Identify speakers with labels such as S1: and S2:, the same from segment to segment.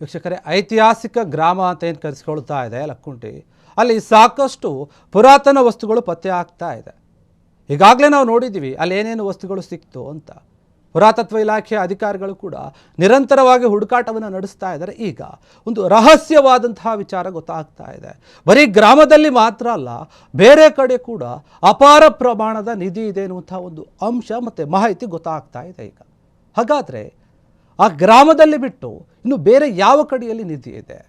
S1: ವೀಕ್ಷಕರೇ, ಐತಿಹಾಸಿಕ ಗ್ರಾಮ ಅಂತ ಏನು ಕರೆಸಿಕೊಳ್ತಾ ಇದೆ ಲಕ್ಕುಂಡಿ, ಅಲ್ಲಿ ಸಾಕಷ್ಟು ಪುರಾತನ ವಸ್ತುಗಳು ಪತ್ತೆ ಆಗ್ತಾ ಇದೆ. ಈಗಾಗಲೇ ನಾವು ನೋಡಿದ್ದೀವಿ ಅಲ್ಲಿ ಏನೇನು ವಸ್ತುಗಳು ಸಿಕ್ತು ಅಂತ. ಪುರಾತತ್ವ ಇಲಾಖೆಯ ಅಧಿಕಾರಿಗಳು ಕೂಡ ನಿರಂತರವಾಗಿ ಹುಡುಕಾಟವನ್ನು ನಡೆಸ್ತಾ ಇದ್ದಾರೆ. ಈಗ ಒಂದು ರಹಸ್ಯವಾದಂತಹ ವಿಚಾರ ಗೊತ್ತಾಗ್ತಾ ಇದೆ. ಬರೀ ಗ್ರಾಮದಲ್ಲಿ ಮಾತ್ರ ಅಲ್ಲ, ಬೇರೆ ಕಡೆ ಕೂಡ ಅಪಾರ ಪ್ರಮಾಣದ ನಿಧಿ ಇದೆ ಎನ್ನುವಂಥ ಒಂದು ಅಂಶ ಮತ್ತು ಮಾಹಿತಿ ಗೊತ್ತಾಗ್ತಾ ಇದೆ. ಈಗ ಹಾಗಾದರೆ ಆ ಗ್ರಾಮದಲ್ಲಿ ಬಿಟ್ಟು ಇನ್ನು ಬೇರೆ ಯಾವ ಕಡೆಯಲ್ಲಿ ನಿಧಿ ಇದೆ,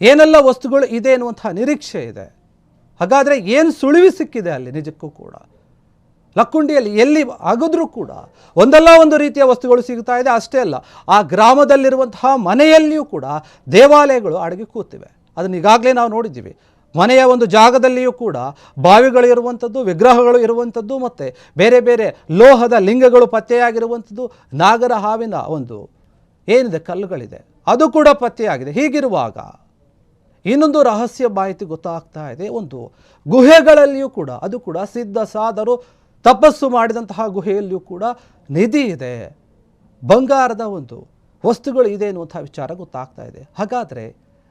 S1: ಏನೆಲ್ಲ ವಸ್ತುಗಳು ಇದೆ ಎನ್ನುವಂತಹ ನಿರೀಕ್ಷೆ ಇದೆ. ಹಾಗಾದರೆ ಏನು ಸುಳಿವು ಸಿಕ್ಕಿದೆ ಅಲ್ಲಿ ನಿಜಕ್ಕೂ ಕೂಡ? ಲಕ್ಕುಂಡಿಯಲ್ಲಿ ಎಲ್ಲಿ ಅಗದ್ರೂ ಕೂಡ ಒಂದಲ್ಲ ಒಂದು ರೀತಿಯ ವಸ್ತುಗಳು ಸಿಗ್ತಾ ಇದೆ. ಅಷ್ಟೇ ಅಲ್ಲ, ಆ ಗ್ರಾಮದಲ್ಲಿರುವಂತಹ ಮನೆಯಲ್ಲಿಯೂ ಕೂಡ ದೇವಾಲಯಗಳು ಅಡಗಿ ಕೂತಿವೆ. ಅದನ್ನು ಈಗಾಗಲೇ ನಾವು ನೋಡಿದ್ದೀವಿ. ಮನೆಯ ಒಂದು ಜಾಗದಲ್ಲಿಯೂ ಕೂಡ ಬಾವಿಗಳು ಇರುವಂಥದ್ದು, ವಿಗ್ರಹಗಳು ಇರುವಂಥದ್ದು, ಮತ್ತು ಬೇರೆ ಬೇರೆ ಲೋಹದ ಲಿಂಗಗಳು ಪತ್ತೆಯಾಗಿರುವಂಥದ್ದು, ನಾಗರ ಹಾವಿನ ಒಂದು ಏನಿದೆ ಕಲ್ಲುಗಳಿದೆ ಅದು ಕೂಡ ಪತ್ತೆಯಾಗಿದೆ. ಹೀಗಿರುವಾಗ ಇನ್ನೊಂದು ರಹಸ್ಯ ಮಾಹಿತಿ ಗೊತ್ತಾಗ್ತಾ ಇದೆ. ಒಂದು ಗುಹೆಗಳಲ್ಲಿಯೂ ಕೂಡ, ಅದು ಕೂಡ ಸಿದ್ಧ ಸಾಧರು ತಪಸ್ಸು ಮಾಡಿದಂತಹ ಗುಹೆಯಲ್ಲಿಯೂ ಕೂಡ ನಿಧಿ ಇದೆ, ಬಂಗಾರದ ಒಂದು ವಸ್ತುಗಳು ಇದೆ ಎನ್ನುವಂಥ ವಿಚಾರ ಗೊತ್ತಾಗ್ತಾ ಇದೆ. ಹಾಗಾದರೆ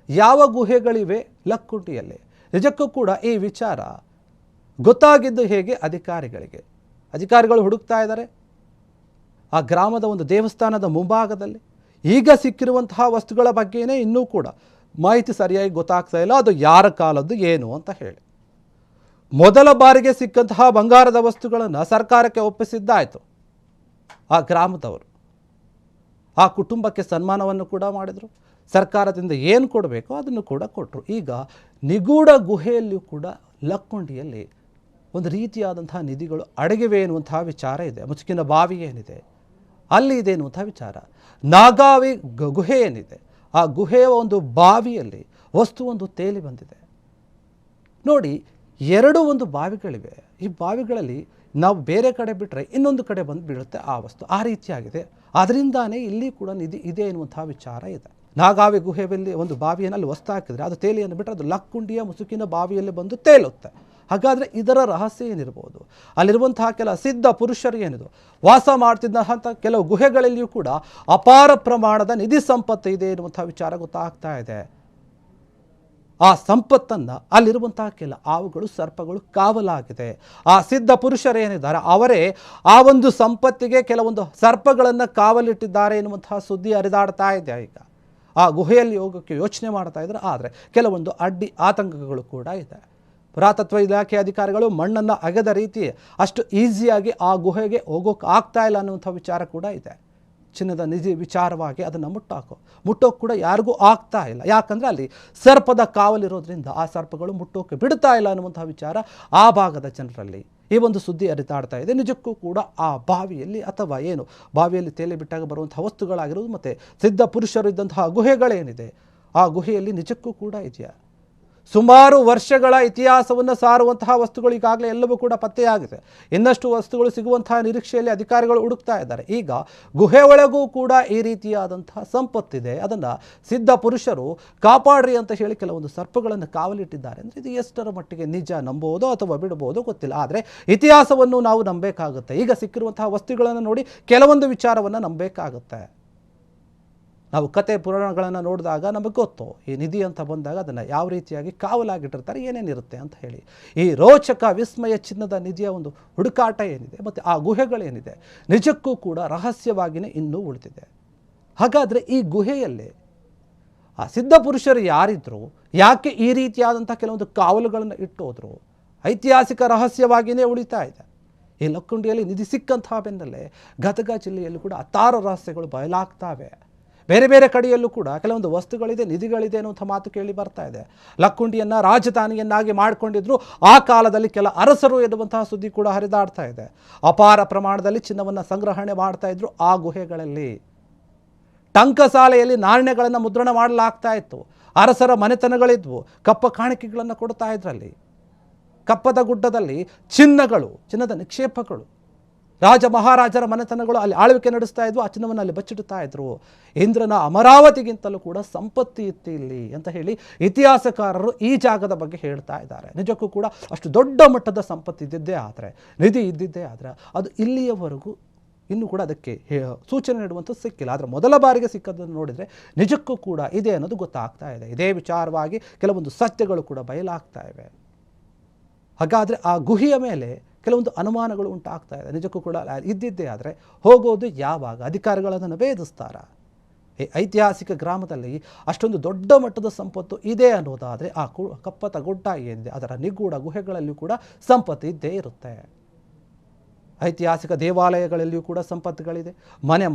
S1: ಯಾವ ಗುಹೆಗಳಿವೆ ಲಕ್ಕುಂಡಿಯಲ್ಲಿ? ನಿಜಕ್ಕೂ ಕೂಡ ಈ ವಿಚಾರ ಗೊತ್ತಾಗಿದ್ದು ಹೇಗೆ ಅಧಿಕಾರಿಗಳಿಗೆ? ಅಧಿಕಾರಿಗಳು ಹುಡುಕ್ತಾ ಇದ್ದಾರೆ. ಆ ಗ್ರಾಮದ ಒಂದು ದೇವಸ್ಥಾನದ ಮುಂಭಾಗದಲ್ಲಿ ಈಗ ಸಿಕ್ಕಿರುವಂತಹ ವಸ್ತುಗಳ ಬಗ್ಗೆಯೇ ಇನ್ನೂ ಕೂಡ ಮಾಹಿತಿ ಸರಿಯಾಗಿ ಗೊತ್ತಾಗ್ತಾ ಇಲ್ಲ. ಅದು ಯಾರ ಕಾಲದ್ದು ಏನು ಅಂತ ಹೇಳಿ. ಮೊದಲ ಬಾರಿಗೆ ಸಿಕ್ಕಂತಹ ಬಂಗಾರದ ವಸ್ತುಗಳನ್ನು ಸರ್ಕಾರಕ್ಕೆ ಒಪ್ಪಿಸಿದ್ದಾಯಿತು. ಆ ಗ್ರಾಮದವರು ಆ ಕುಟುಂಬಕ್ಕೆ ಸನ್ಮಾನವನ್ನು ಕೂಡ ಮಾಡಿದರು. ಸರ್ಕಾರದಿಂದ ಏನು ಕೊಡಬೇಕೋ ಅದನ್ನು ಕೂಡ ಕೊಟ್ಟರು. ಈಗ ನಿಗೂಢ ಗುಹೆಯಲ್ಲಿಯೂ ಕೂಡ ಲಕ್ಕುಂಡಿಯಲ್ಲಿ ಒಂದು ರೀತಿಯಾದಂತಹ ನಿಧಿಗಳು ಅಡಗಿವೆ ಎನ್ನುವಂತಹ ವಿಚಾರ ಇದೆ. ಮುಚ್ಚಿನ ಬಾವಿ ಏನಿದೆ ಅಲ್ಲಿ ಇದೆ ಎನ್ನುವಂಥ ವಿಚಾರ. ನಾಗಾವಿ ಗುಹೆ ಏನಿದೆ, ಆ ಗುಹೆಯ ಒಂದು ಬಾವಿಯಲ್ಲಿ ವಸ್ತುವೊಂದು ತೇಲಿ ಬಂದಿದೆ. ನೋಡಿ, ಎರಡು ಒಂದು ಬಾವಿಗಳಿವೆ. ಈ ಬಾವಿಗಳಲ್ಲಿ ನಾವು ಬೇರೆ ಕಡೆ ಬಿಟ್ಟರೆ ಇನ್ನೊಂದು ಕಡೆ ಬಂದು ಬೀಳುತ್ತೆ ಆ ವಸ್ತು. ಆ ರೀತಿಯಾಗಿದೆ. ಅದರಿಂದಾನೇ ಇಲ್ಲಿ ಕೂಡ ನಿಧಿ ಇದೆ ಎನ್ನುವಂಥ ವಿಚಾರ ಇದೆ. ನಾಗಾವಿ ಗುಹೆಯಲ್ಲಿ ಒಂದು ಬಾವಿಯನ್ನು ಅಲ್ಲಿ ವಸ್ತು ಹಾಕಿದರೆ ಅದು ತೇಲಿಯನ್ನು ಬಿಟ್ಟರೆ ಅದು ಲಕ್ಕುಂಡಿಯ ಮುಸುಕಿನ ಬಾವಿಯಲ್ಲಿ ಬಂದು ತೇಲುತ್ತೆ. ಹಾಗಾದರೆ ಇದರ ರಹಸ್ಯ ಏನಿರ್ಬೋದು? ಅಲ್ಲಿರುವಂತಹ ಕೆಲ ಸಿದ್ಧ ಪುರುಷರು ಏನಿದು ವಾಸ ಮಾಡ್ತಿದ್ದಂಥ ಕೆಲವು ಗುಹೆಗಳಲ್ಲಿಯೂ ಕೂಡ ಅಪಾರ ಪ್ರಮಾಣದ ನಿಧಿ ಸಂಪತ್ತು ಇದೆ ಎನ್ನುವಂಥ ವಿಚಾರ ಗೊತ್ತಾಗ್ತಾ ಇದೆ. ಆ ಸಂಪತ್ತನ್ನು ಅಲ್ಲಿರುವಂತಹ ಕೆಲ ಹಾವುಗಳು, ಸರ್ಪಗಳು ಕಾವಲಾಗಿದೆ. ಆ ಸಿದ್ಧ ಪುರುಷರೇನಿದ್ದಾರೆ ಅವರೇ ಆ ಒಂದು ಸಂಪತ್ತಿಗೆ ಕೆಲವೊಂದು ಸರ್ಪಗಳನ್ನು ಕಾವಲಿಟ್ಟಿದ್ದಾರೆ ಎನ್ನುವಂತಹ ಸುದ್ದಿ ಹರಿದಾಡ್ತಾ ಇದೆ. ಈಗ ಆ ಗುಹೆಯಲ್ಲಿ ಹೋಗೋಕ್ಕೆ ಯೋಚನೆ ಮಾಡ್ತಾ ಇದ್ದಾರೆ. ಆದರೆ ಕೆಲವೊಂದು ಅಡ್ಡಿ ಆತಂಕಗಳು ಕೂಡ ಇದೆ. ಪುರಾತತ್ವ ಇಲಾಖೆ ಅಧಿಕಾರಿಗಳು ಮಣ್ಣನ್ನು ಅಗೆದ ರೀತಿ ಅಷ್ಟು ಈಸಿಯಾಗಿ ಆ ಗುಹೆಗೆ ಹೋಗೋಕೆ ಆಗ್ತಾ ಇಲ್ಲ ಅನ್ನುವಂಥ ವಿಚಾರ ಕೂಡ ಇದೆ. ಚಿನ್ನದ ನಿಧಿ ವಿಚಾರವಾಗಿ ಅದನ್ನು ಮುಟ್ಟೋಕೆ ಕೂಡ ಯಾರಿಗೂ ಆಗ್ತಾ ಇಲ್ಲ. ಯಾಕಂದರೆ ಅಲ್ಲಿ ಸರ್ಪದ ಕಾವಲಿರೋದ್ರಿಂದ ಆ ಸರ್ಪಗಳು ಮುಟ್ಟೋಕೆ ಬಿಡ್ತಾ ಇಲ್ಲ ಅನ್ನುವಂಥ ವಿಚಾರ ಆ ಭಾಗದ ಜನರಲ್ಲಿ ಈ ಒಂದು ಸುದ್ದಿ ಹರಿದಾಡ್ತಾ ಇದೆ. ನಿಜಕ್ಕೂ ಕೂಡ ಆ ಬಾವಿಯಲ್ಲಿ ಅಥವಾ ಏನು ಬಾವಿಯಲ್ಲಿ ತೇಲಿ ಬಿಟ್ಟಾಗ ಬರುವಂಥ ವಸ್ತುಗಳಾಗಿರೋದು ಮತ್ತು ಸಿದ್ಧ ಪುರುಷರು ಇದ್ದಂತಹ ಗುಹೆಗಳೇನಿದೆ ಆ ಗುಹೆಯಲ್ಲಿ ನಿಜಕ್ಕೂ ಕೂಡ ಇದೆಯಾ? ಸುಮಾರು ವರ್ಷಗಳ ಇತಿಹಾಸವನ್ನು ಸಾರುವಂತಹ ವಸ್ತುಗಳು ಈಗಾಗಲೇ ಎಲ್ಲವೂ ಕೂಡ ಪತ್ತೆಯಾಗಿದೆ. ಇನ್ನಷ್ಟು ವಸ್ತುಗಳು ಸಿಗುವಂತಹ ನಿರೀಕ್ಷೆಯಲ್ಲಿ ಅಧಿಕಾರಿಗಳು ಹುಡುಕ್ತಾ ಇದ್ದಾರೆ. ಈಗ ಗುಹೆ ಒಳಗೂ ಕೂಡ ಈ ರೀತಿಯಾದಂತಹ ಸಂಪತ್ತಿದೆ, ಅದನ್ನು ಸಿದ್ಧ ಪುರುಷರು ಕಾಪಾಡ್ರಿ ಅಂತ ಹೇಳಿ ಕೆಲವೊಂದು ಸರ್ಪಗಳನ್ನು ಕಾವಲಿಟ್ಟಿದ್ದಾರೆ. ಅಂದರೆ ಇದು ಎಷ್ಟರ ಮಟ್ಟಿಗೆ ನಿಜ, ನಂಬೋದೋ ಅಥವಾ ಬಿಡ್ಬೋದೋ ಗೊತ್ತಿಲ್ಲ. ಆದರೆ ಇತಿಹಾಸವನ್ನು ನಾವು ನಂಬಬೇಕಾಗುತ್ತೆ. ಈಗ ಸಿಕ್ಕಿರುವಂತಹ ವಸ್ತುಗಳನ್ನು ನೋಡಿ ಕೆಲವೊಂದು ವಿಚಾರವನ್ನು ನಂಬಬೇಕಾಗುತ್ತೆ. ನಾವು ಕತೆ ಪುರಾಣಗಳನ್ನು ನೋಡಿದಾಗ ನಮಗೆ ಗೊತ್ತು, ಈ ನಿಧಿ ಅಂತ ಬಂದಾಗ ಅದನ್ನು ಯಾವ ರೀತಿಯಾಗಿ ಕಾವಲಾಗಿಟ್ಟಿರ್ತಾರೆ, ಏನೇನಿರುತ್ತೆ ಅಂತ ಹೇಳಿ. ಈ ರೋಚಕ ವಿಸ್ಮಯ ಚಿನ್ನದ ನಿಧಿಯ ಒಂದು ಹುಡುಕಾಟ ಏನಿದೆ ಮತ್ತು ಆ ಗುಹೆಗಳೇನಿದೆ ನಿಜಕ್ಕೂ ಕೂಡ ರಹಸ್ಯವಾಗಿಯೇ ಇನ್ನೂ ಉಳಿದಿದೆ. ಹಾಗಾದರೆ ಈ ಗುಹೆಯಲ್ಲಿ ಆ ಸಿದ್ಧ ಪುರುಷರು ಯಾರಿದ್ರು, ಯಾಕೆ ಈ ರೀತಿಯಾದಂಥ ಕೆಲವೊಂದು ಕಾವಲುಗಳನ್ನು ಇಟ್ಟೋದ್ರು? ಐತಿಹಾಸಿಕ ರಹಸ್ಯವಾಗಿಯೇ ಉಳಿತಾ ಇದೆ. ಈ ಲಕ್ಕುಂಡಿಯಲ್ಲಿ ನಿಧಿ ಸಿಕ್ಕಂತಹ ಬೆನ್ನಲ್ಲೇ ಗದಗ ಜಿಲ್ಲೆಯಲ್ಲೂ ಕೂಡ ಹತ್ತಾರು ರಹಸ್ಯಗಳು ಬಯಲಾಗ್ತವೆ. ಬೇರೆ ಬೇರೆ ಕಡೆಯಲ್ಲೂ ಕೂಡ ಕೆಲವೊಂದು ವಸ್ತುಗಳಿದೆ, ನಿಧಿಗಳಿದೆ ಅನ್ನುವಂಥ ಮಾತು ಕೇಳಿ ಬರ್ತಾ ಇದೆ. ಲಕ್ಕುಂಡಿಯನ್ನು ರಾಜಧಾನಿಯನ್ನಾಗಿ ಮಾಡಿಕೊಂಡಿದ್ರು ಆ ಕಾಲದಲ್ಲಿ ಕೆಲ ಅರಸರು ಎನ್ನುವಂತಹ ಸುದ್ದಿ ಕೂಡ ಹರಿದಾಡ್ತಾ ಇದೆ. ಅಪಾರ ಪ್ರಮಾಣದಲ್ಲಿ ಚಿನ್ನವನ್ನು ಸಂಗ್ರಹಣೆ ಮಾಡ್ತಾ ಇದ್ರು ಆ ಗುಹೆಗಳಲ್ಲಿ. ಟಂಕಸಾಲೆಯಲ್ಲಿ ನಾಣ್ಯಗಳನ್ನು ಮುದ್ರಣ ಮಾಡಲಾಗ್ತಾ ಇತ್ತು. ಅರಸರ ಮನೆತನಗಳಿದ್ವು, ಕಪ್ಪ ಕಾಣಿಕೆಗಳನ್ನು ಕೊಡ್ತಾ ಇದ್ರಲ್ಲಿ. ಕಪ್ಪದ ಗುಡ್ಡದಲ್ಲಿ ಚಿನ್ನದ ನಿಕ್ಷೇಪಗಳು, ರಾಜ ಮಹಾರಾಜರ ಮನೆತನಗಳು ಅಲ್ಲಿ ಆಳ್ವಿಕೆ ನಡೆಸ್ತಾ ಇದ್ವು. ಆ ಚಿನ್ನವನ್ನು ಅಲ್ಲಿ ಬಚ್ಚಿಡ್ತಾ ಇದ್ರು. ಇಂದ್ರನ ಅಮರಾವತಿಗಿಂತಲೂ ಕೂಡ ಸಂಪತ್ತಿ ಇತ್ತು ಇಲ್ಲಿ ಅಂತ ಹೇಳಿ ಇತಿಹಾಸಕಾರರು ಈ ಜಾಗದ ಬಗ್ಗೆ ಹೇಳ್ತಾ ಇದ್ದಾರೆ. ನಿಜಕ್ಕೂ ಕೂಡ ಅಷ್ಟು ದೊಡ್ಡ ಮಟ್ಟದ ಸಂಪತ್ತು ಇದ್ದಿದ್ದೇ ಆದರೆ, ನಿಧಿ ಇದ್ದಿದ್ದೇ ಆದರೆ ಅದು ಇಲ್ಲಿಯವರೆಗೂ ಇನ್ನೂ ಕೂಡ ಅದಕ್ಕೆ ಸೂಚನೆ ನೀಡುವಂಥದ್ದು ಸಿಕ್ಕಿಲ್ಲ. ಆದರೆ ಮೊದಲ ಬಾರಿಗೆ ಸಿಕ್ಕದನ್ನು ನೋಡಿದರೆ ನಿಜಕ್ಕೂ ಕೂಡ ಇದೆ ಅನ್ನೋದು ಗೊತ್ತಾಗ್ತಾ ಇದೆ. ಇದೇ ವಿಚಾರವಾಗಿ ಕೆಲವೊಂದು ಸತ್ಯಗಳು ಕೂಡ ಬಯಲಾಗ್ತಾ ಇವೆ. ಹಾಗಾದರೆ ಆ ಗುಹೆಯ ಮೇಲೆ ಕೆಲವೊಂದು ಅನುಮಾನಗಳು ಉಂಟಾಗ್ತಾ ಇದೆ. ನಿಜಕ್ಕೂ ಕೂಡ ಇದ್ದಿದ್ದೇ ಆದರೆ ಹೋಗೋದು ಯಾವಾಗ? ಅಧಿಕಾರಿಗಳನ್ನು ಭೇದಿಸ್ತಾರ? ಈ ಐತಿಹಾಸಿಕ ಗ್ರಾಮದಲ್ಲಿ ಅಷ್ಟೊಂದು ದೊಡ್ಡ ಮಟ್ಟದ ಸಂಪತ್ತು ಇದೆ ಅನ್ನೋದಾದರೆ ಆ ಕಪ್ಪತ್ತ ಗುಡ್ಡ ಏನಿದೆ ಅದರ ನಿಗೂಢ ಗುಹೆಗಳಲ್ಲಿಯೂ ಕೂಡ ಸಂಪತ್ತು ಇದ್ದೇ ಇರುತ್ತೆ. ಐತಿಹಾಸಿಕ ದೇವಾಲಯಗಳಲ್ಲಿಯೂ ಕೂಡ ಸಂಪತ್ತುಗಳಿದೆ.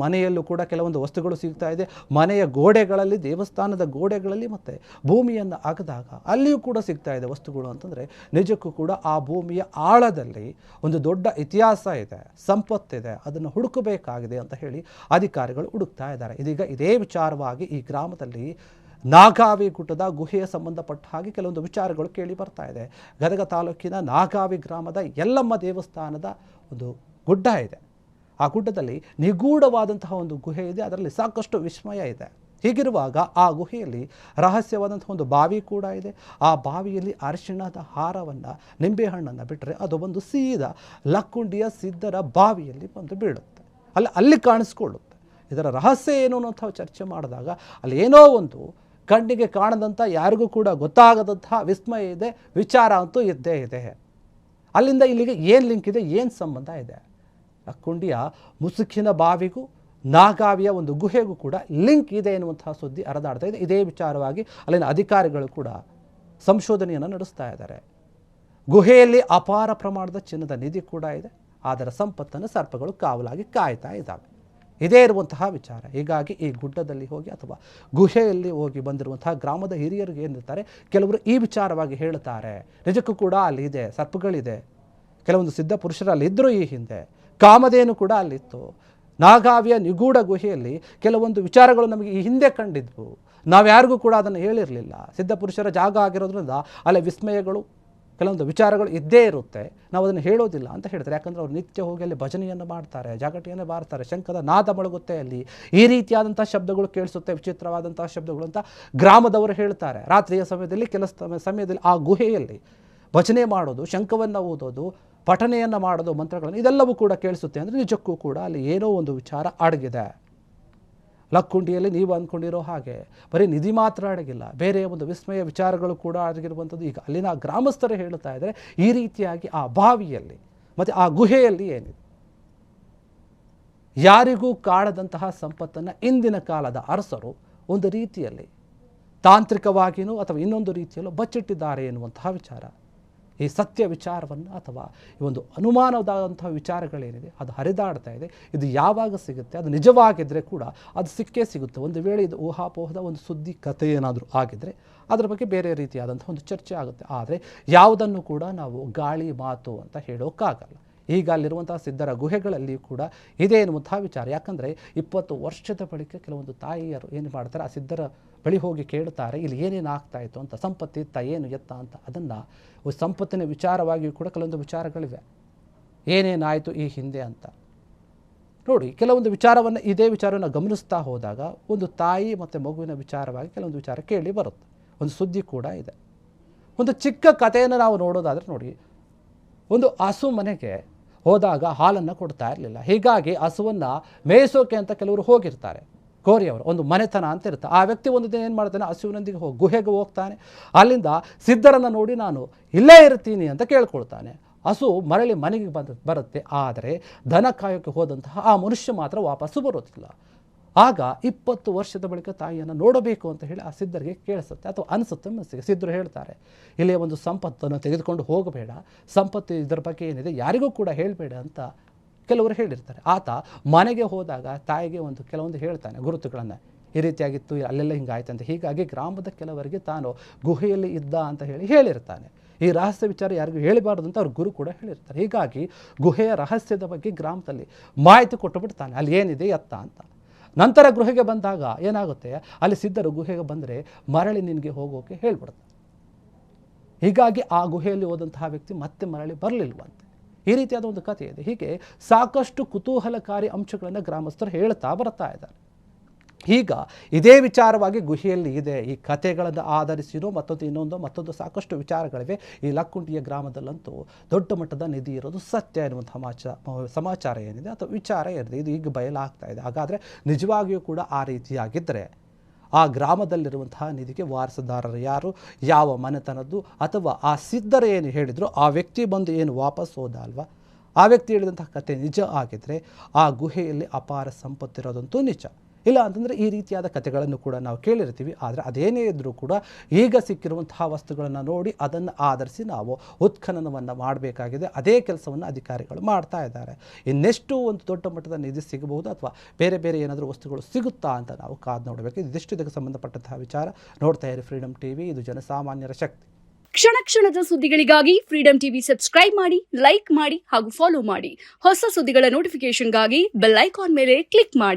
S1: ಮನೆಯಲ್ಲೂ ಕೂಡ ಕೆಲವೊಂದು ವಸ್ತುಗಳು ಸಿಗ್ತಾ ಇದೆ. ಮನೆಯ ಗೋಡೆಗಳಲ್ಲಿ, ದೇವಸ್ಥಾನದ ಗೋಡೆಗಳಲ್ಲಿ ಮತ್ತು ಭೂಮಿಯನ್ನು ಅಗೆದಾಗ ಅಲ್ಲಿಯೂ ಕೂಡ ಸಿಗ್ತಾ ಇದೆ ವಸ್ತುಗಳು. ಅಂತಂದರೆ ನಿಜಕ್ಕೂ ಕೂಡ ಆ ಭೂಮಿಯ ಆಳದಲ್ಲಿ ಒಂದು ದೊಡ್ಡ ಇತಿಹಾಸ ಇದೆ, ಸಂಪತ್ತಿದೆ, ಅದನ್ನು ಹುಡುಕಬೇಕಾಗಿದೆ ಅಂತ ಹೇಳಿ ಅಧಿಕಾರಿಗಳು ಹುಡುಕ್ತಾ ಇದ್ದಾರೆ. ಇದೀಗ ಇದೇ ವಿಚಾರವಾಗಿ ಈ ಗ್ರಾಮದಲ್ಲಿ ನಾಗಾವಿ ಗುಡ್ಡದ ಗುಹೆಯ ಸಂಬಂಧಪಟ್ಟ ಹಾಗೆ ಕೆಲವೊಂದು ವಿಚಾರಗಳು ಕೇಳಿ ಬರ್ತಾ ಇದೆ. ಗದಗ ತಾಲೂಕಿನ ನಾಗಾವಿ ಗ್ರಾಮದ ಯಲ್ಲಮ್ಮ ದೇವಸ್ಥಾನದ ಒಂದು ಗುಡ್ಡ ಇದೆ. ಆ ಗುಡ್ಡದಲ್ಲಿ ನಿಗೂಢವಾದಂತಹ ಒಂದು ಗುಹೆ ಇದೆ. ಅದರಲ್ಲಿ ಸಾಕಷ್ಟು ವಿಸ್ಮಯ ಇದೆ. ಹೀಗಿರುವಾಗ ಆ ಗುಹೆಯಲ್ಲಿ ರಹಸ್ಯವಾದಂತಹ ಒಂದು ಬಾವಿ ಕೂಡ ಇದೆ. ಆ ಬಾವಿಯಲ್ಲಿ ಅರಿಶಿಣದ ಹಾರವನ್ನು, ನಿಂಬೆಹಣ್ಣನ್ನು ಬಿಟ್ಟರೆ ಅದು ಒಂದು ಸೀದಾ ಲಕ್ಕುಂಡಿಯ ಸಿದ್ಧರ ಬಾವಿಯಲ್ಲಿ ಬಂದು ಬೀಳುತ್ತೆ. ಅಲ್ಲಿ ಕಾಣಿಸ್ಕೊಳ್ಳುತ್ತೆ. ಇದರ ರಹಸ್ಯ ಏನು ಅನ್ನೋಂಥ ಚರ್ಚೆ ಮಾಡಿದಾಗ ಅಲ್ಲಿ ಏನೋ ಒಂದು ಕಣ್ಣಿಗೆ ಕಾಣದಂಥ, ಯಾರಿಗೂ ಕೂಡ ಗೊತ್ತಾಗದಂತಹ ವಿಸ್ಮಯ ಇದೆ, ವಿಚಾರ ಅಂತೂ ಇದ್ದೇ ಇದೆ. ಅಲ್ಲಿಂದ ಇಲ್ಲಿಗೆ ಏನು ಲಿಂಕ್ ಇದೆ, ಏನು ಸಂಬಂಧ ಇದೆ? ಲಕ್ಕುಂಡಿಯ ಮುಸುಕಿನ ಬಾವಿಗೂ ನಾಗಾವಿಯ ಒಂದು ಗುಹೆಗೂ ಕೂಡ ಲಿಂಕ್ ಇದೆ ಎನ್ನುವಂತಹ ಸುದ್ದಿ ಹರಿದಾಡ್ತಾ ಇದೆ. ಇದೇ ವಿಚಾರವಾಗಿ ಅಲ್ಲಿನ ಅಧಿಕಾರಿಗಳು ಕೂಡ ಸಂಶೋಧನೆಯನ್ನು ನಡೆಸ್ತಾ ಇದ್ದಾರೆ. ಗುಹೆಯಲ್ಲಿ ಅಪಾರ ಪ್ರಮಾಣದ ಚಿನ್ನದ ನಿಧಿ ಕೂಡ ಇದೆ. ಅದರ ಸಂಪತ್ತನ್ನು ಸರ್ಪಗಳು ಕಾವಲಾಗಿ ಕಾಯ್ತಾ ಇದ್ದಾವೆ. ಇದೇ ಇರುವಂತಹ ವಿಚಾರ. ಹೀಗಾಗಿ ಈ ಗುಡ್ಡದಲ್ಲಿ ಹೋಗಿ ಅಥವಾ ಗುಹೆಯಲ್ಲಿ ಹೋಗಿ ಬಂದಿರುವಂತಹ ಗ್ರಾಮದ ಹಿರಿಯರಿಗೆ ಏನಿರ್ತಾರೆ, ಕೆಲವರು ಈ ವಿಚಾರವಾಗಿ ಹೇಳ್ತಾರೆ, ನಿಜಕ್ಕೂ ಕೂಡ ಅಲ್ಲಿ ಇದೆ, ಸರ್ಪಗಳಿದೆ. ಕೆಲವೊಂದು ಸಿದ್ಧ ಪುರುಷರು ಅಲ್ಲಿದ್ದರು ಈ ಹಿಂದೆ. ಕಾಮಧೇನು ಕೂಡ ಅಲ್ಲಿತ್ತು. ನಾಗಾವಿಯ ನಿಗೂಢ ಗುಹೆಯಲ್ಲಿ ಕೆಲವೊಂದು ವಿಚಾರಗಳು ನಮಗೆ ಈ ಹಿಂದೆ ಕಂಡಿದ್ವು. ನಾವ್ಯಾರಿಗೂ ಕೂಡ ಅದನ್ನು ಹೇಳಿರಲಿಲ್ಲ. ಸಿದ್ಧ ಪುರುಷರ ಜಾಗ ಆಗಿರೋದ್ರಿಂದ ಅಲ್ಲಿ ವಿಸ್ಮಯಗಳು, ಕೆಲವೊಂದು ವಿಚಾರಗಳು ಇದ್ದೇ ಇರುತ್ತೆ. ನಾವು ಅದನ್ನು ಹೇಳೋದಿಲ್ಲ ಅಂತ ಹೇಳ್ತಾರೆ. ಯಾಕಂದರೆ ಅವ್ರು ನಿತ್ಯ ಹೋಗಿ ಅಲ್ಲಿ ಭಜನೆಯನ್ನು ಮಾಡ್ತಾರೆ, ಜಾಗಟೆಯನ್ನು ಬಾರ್ತಾರೆ, ಶಂಖದ ನಾದ ಮೊಳಗುತ್ತೆ, ಅಲ್ಲಿ ಈ ರೀತಿಯಾದಂಥ ಶಬ್ದಗಳು ಕೇಳಿಸುತ್ತೆ, ವಿಚಿತ್ರವಾದಂಥ ಶಬ್ದಗಳು ಅಂತ ಗ್ರಾಮದವರು ಹೇಳ್ತಾರೆ. ರಾತ್ರಿಯ ಸಮಯದಲ್ಲಿ ಸಮಯದಲ್ಲಿ ಆ ಗುಹೆಯಲ್ಲಿ ಭಜನೆ ಮಾಡೋದು, ಶಂಖವನ್ನು ಊದೋದು, ಪಠನೆಯನ್ನು ಮಾಡೋದು, ಮಂತ್ರಗಳನ್ನು, ಇದೆಲ್ಲವೂ ಕೂಡ ಕೇಳಿಸುತ್ತೆ. ಅಂದರೆ ನಿಜಕ್ಕೂ ಕೂಡ ಅಲ್ಲಿ ಏನೋ ಒಂದು ವಿಚಾರ ಅಡಗಿದೆ. ಲಕ್ಕುಂಡಿಯಲ್ಲಿ ನೀವು ಅಂದ್ಕೊಂಡಿರೋ ಹಾಗೆ ಬರೀ ನಿಧಿ ಮಾತ್ರ ಅಡಗಿಲ್ಲ, ಬೇರೆ ಒಂದು ವಿಸ್ಮಯ ವಿಚಾರಗಳು ಕೂಡ ಅಡಗಿರುವಂಥದ್ದು. ಈಗ ಅಲ್ಲಿನ ಗ್ರಾಮಸ್ಥರು ಹೇಳ್ತಾ ಇದ್ದಾರೆ, ಈ ರೀತಿಯಾಗಿ ಆ ಬಾವಿಯಲ್ಲಿ ಮತ್ತು ಆ ಗುಹೆಯಲ್ಲಿ ಏನಿದೆ, ಯಾರಿಗೂ ಕಾಣದಂತಹ ಸಂಪತ್ತನ್ನು ಇಂದಿನ ಕಾಲದ ಅರಸರು ಒಂದು ರೀತಿಯಲ್ಲಿ ತಾಂತ್ರಿಕವಾಗಿಯೂ ಅಥವಾ ಇನ್ನೊಂದು ರೀತಿಯಲ್ಲೂ ಬಚ್ಚಿಟ್ಟಿದ್ದಾರೆ ಎನ್ನುವಂತಹ ವಿಚಾರ. ಈ ಸತ್ಯ ವಿಚಾರವನ್ನು ಅಥವಾ ಈ ಒಂದು ಅನುಮಾನವಾದಂತಹ ವಿಚಾರಗಳೇನಿದೆ ಅದು ಹರಿದಾಡ್ತಾ ಇದೆ. ಇದು ಯಾವಾಗ ಸಿಗುತ್ತೆ? ಅದು ನಿಜವಾಗಿದ್ದರೆ ಕೂಡ ಅದು ಸಿಕ್ಕೇ ಸಿಗುತ್ತೆ. ಒಂದು ವೇಳೆ ಇದು ಊಹಾಪೋಹದ ಒಂದು ಸುದ್ದಿ ಕಥೆ ಏನಾದರೂ ಆಗಿದ್ದರೆ ಅದರ ಬಗ್ಗೆ ಬೇರೆ ರೀತಿಯಾದಂಥ ಒಂದು ಚರ್ಚೆ ಆಗುತ್ತೆ. ಆದರೆ ಯಾವುದನ್ನು ಕೂಡ ನಾವು ಗಾಳಿ ಮಾತು ಅಂತ ಹೇಳೋಕ್ಕಾಗಲ್ಲ. ಈಗ ಅಲ್ಲಿರುವಂತಹ ಸಿದ್ಧರ ಗುಹೆಗಳಲ್ಲಿ ಕೂಡ ಇದೆ ಎನ್ನುವಂತಹ ವಿಚಾರ. ಯಾಕಂದರೆ 20 ವರ್ಷದ ಬಳಿಕ ಕೆಲವೊಂದು ತಾಯಿಯರು ಏನು ಮಾಡ್ತಾರೆ, ಆ ಸಿದ್ಧರ ಬಳಿ ಹೋಗಿ ಕೇಳ್ತಾರೆ, ಇಲ್ಲಿ ಏನೇನು ಆಗ್ತಾ ಇತ್ತು ಅಂತ, ಸಂಪತ್ತಿತ್ತ ಏನು ಎತ್ತ ಅಂತ. ಅದನ್ನು ಸಂಪತ್ತಿನ ವಿಚಾರವಾಗಿಯೂ ಕೂಡ ಕೆಲವೊಂದು ವಿಚಾರಗಳಿವೆ, ಏನೇನಾಯಿತು ಈ ಹಿಂದೆ ಅಂತ ನೋಡಿ. ಕೆಲವೊಂದು ವಿಚಾರವನ್ನು, ಇದೇ ವಿಚಾರವನ್ನು ಗಮನಿಸ್ತಾ ಹೋದಾಗ ಒಂದು ತಾಯಿ ಮತ್ತು ಮಗುವಿನ ವಿಚಾರವಾಗಿ ಕೆಲವೊಂದು ವಿಚಾರ ಕೇಳಿ ಬರುತ್ತೆ. ಒಂದು ಸುದ್ದಿ ಕೂಡ ಇದೆ. ಒಂದು ಚಿಕ್ಕ ಕಥೆಯನ್ನು ನಾವು ನೋಡೋದಾದರೆ ನೋಡಿ, ಒಂದು ಹಸು ಮನೆಗೆ ಹೋದಾಗ ಹಾಲನ್ನು ಕೊಡ್ತಾ ಇರಲಿಲ್ಲ. ಹೀಗಾಗಿ ಹಸುವನ್ನು ಮೇಯಿಸೋಕೆ ಅಂತ ಕೆಲವರು ಹೋಗಿರ್ತಾರೆ, ಕೋರಿಯವರು, ಒಂದು ಮನೆತನ ಅಂತ ಇರುತ್ತೆ. ಆ ವ್ಯಕ್ತಿ ಒಂದು ದಿನ ಏನು ಮಾಡ್ತಾನೆ, ಹಸುವಿನೊಂದಿಗೆ ಗುಹೆಗೆ ಹೋಗ್ತಾನೆ. ಅಲ್ಲಿಂದ ಸಿದ್ಧರನ್ನು ನೋಡಿ ನಾನು ಇಲ್ಲೇ ಇರ್ತೀನಿ ಅಂತ ಕೇಳ್ಕೊಳ್ತಾನೆ. ಹಸು ಮರಳಿ ಮನೆಗೆ ಬರುತ್ತೆ. ಆದರೆ ದನ ಕಾಯೋಕ್ಕೆ ಹೋದಂತಹ ಆ ಮನುಷ್ಯ ಮಾತ್ರ ವಾಪಸ್ಸು ಬರೋದಿಲ್ಲ. ಆಗ 20 ವರ್ಷದ ಬಳಿಕ ತಾಯಿಯನ್ನು ನೋಡಬೇಕು ಅಂತ ಹೇಳಿ ಆ ಸಿದ್ಧರಿಗೆ ಕೇಳಿಸುತ್ತೆ ಅಥವಾ ಅನಿಸುತ್ತೆ ಮನಸ್ಸಿಗೆ. ಸಿದ್ಧರು ಹೇಳ್ತಾರೆ, ಇಲ್ಲಿ ಒಂದು ಸಂಪತ್ತನ್ನು ತೆಗೆದುಕೊಂಡು ಹೋಗಬೇಡ, ಸಂಪತ್ತು ಇದರ ಬಗ್ಗೆ ಏನಿದೆ ಯಾರಿಗೂ ಕೂಡ ಹೇಳಬೇಡ ಅಂತ ಕೆಲವರು ಹೇಳಿರ್ತಾರೆ. ಆತ ಮನೆಗೆ ಹೋದಾಗ ತಾಯಿಗೆ ಕೆಲವೊಂದು ಹೇಳ್ತಾನೆ ಗುರುತುಗಳನ್ನು, ಈ ರೀತಿಯಾಗಿತ್ತು, ಅಲ್ಲೆಲ್ಲ ಹಿಂಗಾಯ್ತು ಅಂತ. ಹೀಗಾಗಿ ಗ್ರಾಮದ ಕೆಲವರಿಗೆ ತಾನು ಗುಹೆಯಲ್ಲಿ ಇದ್ದ ಅಂತ ಹೇಳಿರ್ತಾನೆ. ಈ ರಹಸ್ಯ ವಿಚಾರ ಯಾರಿಗೂ ಹೇಳಬಾರ್ದು ಅಂತ ಅವ್ರ ಗುರು ಕೂಡ ಹೇಳಿರ್ತಾರೆ. ಹೀಗಾಗಿ ಗುಹೆಯ ರಹಸ್ಯದ ಬಗ್ಗೆ ಗ್ರಾಮದಲ್ಲಿ ಮಾಹಿತಿ ಕೊಟ್ಟು ಬಿಡ್ತಾನೆ, ಅಲ್ಲಿ ಏನಿದೆ ಎತ್ತ ಅಂತ. ನಂತರ ಗುಹೆಗೆ ಬಂದಾಗ ಏನಾಗುತ್ತೆ, ಅಲ್ಲಿ ಸಿದ್ಧರು ಗುಹೆಗೆ ಬಂದರೆ ಮರಳಿ ನಿನಗೆ ಹೋಗೋಕೆ ಹೇಳ್ಬಿಡ್ತಾರೆ. ಹೀಗಾಗಿ ಆ ಗುಹೆಯಲ್ಲಿ ಹೋದಂತಹ ವ್ಯಕ್ತಿ ಮತ್ತೆ ಮರಳಿ ಬರಲಿಲ್ವಂತೆ. ಈ ರೀತಿಯಾದ ಒಂದು ಕಥೆ ಇದೆ. ಹೀಗೆ ಸಾಕಷ್ಟು ಕುತೂಹಲಕಾರಿ ಅಂಶಗಳನ್ನು ಗ್ರಾಮಸ್ಥರು ಹೇಳ್ತಾ ಬರ್ತಾ ಇದ್ದಾರೆ. ಈಗ ಇದೇ ವಿಚಾರವಾಗಿ ಗುಹೆಯಲ್ಲಿ ಇದೆ. ಈ ಕಥೆಗಳನ್ನು ಆಧರಿಸಿನೋ ಮತ್ತೊಂದು ಸಾಕಷ್ಟು ವಿಚಾರಗಳಿವೆ. ಈ ಲಕ್ಕುಂಡಿಯ ಗ್ರಾಮದಲ್ಲಂತೂ ದೊಡ್ಡ ಮಟ್ಟದ ನಿಧಿ ಇರೋದು ಸತ್ಯ ಎನ್ನುವಂಥ ಸಮಾಚಾರ ಏನಿದೆ ಅಥವಾ ವಿಚಾರ ಏನಿದೆ ಇದು ಈಗ ಬಯಲಾಗ್ತಾ ಇದೆ. ಹಾಗಾದರೆ ನಿಜವಾಗಿಯೂ ಕೂಡ ಆ ರೀತಿಯಾಗಿದ್ದರೆ ಆ ಗ್ರಾಮದಲ್ಲಿರುವಂತಹ ನಿಧಿಗೆ ವಾರಸುದಾರರು ಯಾರು, ಯಾವ ಮನೆತನದ್ದು, ಅಥವಾ ಆ ಸಿದ್ಧರು ಏನು ಹೇಳಿದ್ರು ಆ ವ್ಯಕ್ತಿ ಬಂದು ಏನು ವಾಪಸ್ ಹೋದ ಅಲ್ವಾ, ಆ ವ್ಯಕ್ತಿ ಹೇಳಿದಂತಹ ಕತೆ ನಿಜ ಆಗಿದ್ದರೆ ಆ ಗುಹೆಯಲ್ಲಿ ಅಪಾರ ಸಂಪತ್ತಿರೋದಂತೂ ನಿಜ. ಇಲ್ಲ ಅಂತಂದರೆ ಈ ರೀತಿಯಾದ ಕಥೆಗಳನ್ನು ಕೂಡ ನಾವು ಕೇಳಿರ್ತೀವಿ. ಆದರೆ ಅದೇನೇ ಇದ್ದರೂ ಕೂಡ ಈಗ ಸಿಕ್ಕಿರುವಂತಹ ವಸ್ತುಗಳನ್ನು ನೋಡಿ ಅದನ್ನು ಆಧರಿಸಿ ನಾವು ಉತ್ಖನನವನ್ನು ಮಾಡಬೇಕಾಗಿದೆ. ಅದೇ ಕೆಲಸವನ್ನು ಅಧಿಕಾರಿಗಳು ಮಾಡ್ತಾ ಇದ್ದಾರೆ. ಇನ್ನೆಷ್ಟು ಒಂದು ದೊಡ್ಡ ಮಟ್ಟದ ನಿಧಿ ಸಿಗಬಹುದು ಅಥವಾ ಬೇರೆ ಬೇರೆ ಏನಾದರೂ ವಸ್ತುಗಳು ಸಿಗುತ್ತಾ ಅಂತ ನಾವು ಕಾದು ನೋಡಬೇಕು. ಇದಿಷ್ಟು ಇದಕ್ಕೆ ಸಂಬಂಧಪಟ್ಟಂತಹ ವಿಚಾರ. ನೋಡ್ತಾ ಇರಿ ಫ್ರೀಡಮ್ ಟಿವಿ, ಇದು ಜನಸಾಮಾನ್ಯರ ಶಕ್ತಿ.
S2: ಕ್ಷಣ ಕ್ಷಣದ ಸುದ್ದಿಗಳಿಗಾಗಿ ಫ್ರೀಡಮ್ ಟಿವಿ ಸಬ್ಸ್ಕ್ರೈಬ್ ಮಾಡಿ, ಲೈಕ್ ಮಾಡಿ ಹಾಗೂ ಫಾಲೋ ಮಾಡಿ. ಹೊಸ ಸುದ್ದಿಗಳ ನೋಟಿಫಿಕೇಶನ್ಗಾಗಿ ಬೆಲ್ ಐಕಾನ್ ಮೇಲೆ ಕ್ಲಿಕ್ ಮಾಡಿ.